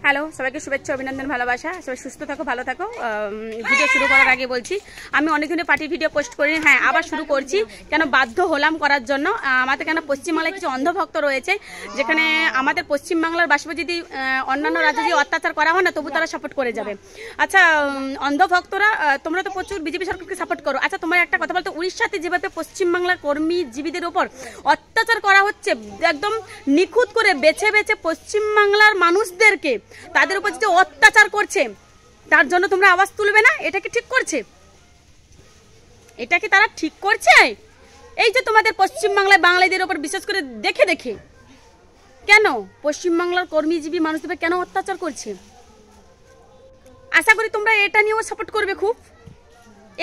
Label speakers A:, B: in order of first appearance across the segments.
A: Hello, সবাইকে শুভেচ্ছা, অভিনন্দন, ভালোবাসা। সবাই সুস্থ থাকো, ভালো থাকো। ভিডিও শুরু করার আগে বলছি, আমি অনেক দিনে পার্টির ভিডিও পোস্ট করি, হ্যাঁ আবার শুরু করছি। কেন বাধ্য হলাম করার জন্য, আমাদের কেন পশ্চিমবাংলায় কিছু অন্ধভক্ত রয়েছে, যেখানে আমাদের পশ্চিমবাংলার বাসীকে যদি অন্যান্য রাজ্যে যদি অত্যাচার করা হয় না, তবু তারা সাপোর্ট করে যাবে। আচ্ছা, অন্ধভক্তরা তোমরা তো প্রচুর বিজেপি সরকারকে সাপোর্ট করো। আচ্ছা, তোমার একটা কথা বলতো, উড়িষ্যাতে যেভাবে পশ্চিমবাংলার কর্মীজীবীদের ওপর অত্যাচার করা হচ্ছে, একদম নিখুঁত করে বেছে বেছে পশ্চিমবাংলার মানুষদেরকে তাদের উপর যে অত্যাচার করছে, তার জন্য তোমরা আওয়াজ তুলবে না? এটা কি ঠিক করছে? এটা কি তারা ঠিক করছে? এই যে তোমাদের পশ্চিমবাংলায় বাঙালিদের উপর বিশেষ করে দেখে দেখে কেন পশ্চিমবাংলার কর্মীজীবী মানুষদের কেন অত্যাচার করছে? আশা করি তোমরা এটা নিয়েও সাপোর্ট করবে খুব,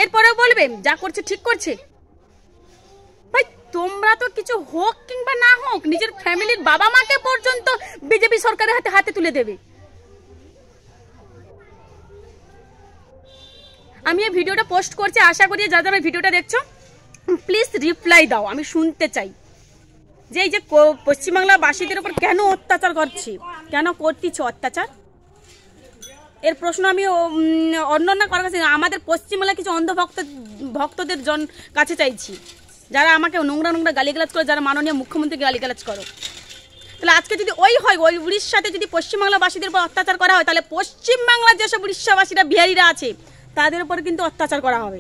A: এরপরেও বলবে যা করছে ঠিক করছে। ভাই, তোমরা তো কিছু হোক কিংবা না হোক, নিজের ফ্যামিলির বাবা মাকে পর্যন্ত বিজেপি সরকারের হাতে হাতে তুলে দেবে। আমি এই ভিডিওটা পোস্ট করছি, আশা করি যারা আমার ভিডিওটা দেখছো প্লিজ রিপ্লাই দাও, আমি শুনতে চাই যে এই যে পশ্চিমবাংলার বাসীদের উপর কেন অত্যাচার করছে, কেন করতেছ অত্যাচার। এর প্রশ্ন আমি অন্য করার কাছে, আমাদের পশ্চিমবাংলার কিছু ভক্তদের কাছে চাইছি, যারা আমাকে নোংরা নোংরা গালিগালাজ করে, যারা মাননীয় মুখ্যমন্ত্রী গালিগালাজ করো। তাহলে আজকে যদি ওই উড়িষ্যাতে যদি পশ্চিমবাংলাবাসীদের উপর অত্যাচার করা হয়, তাহলে পশ্চিমবাংলার যেসব উড়িষ্যাবাসীরা বিহারিরা আছে তাদের উপর কিন্তু অত্যাচার করা হবে।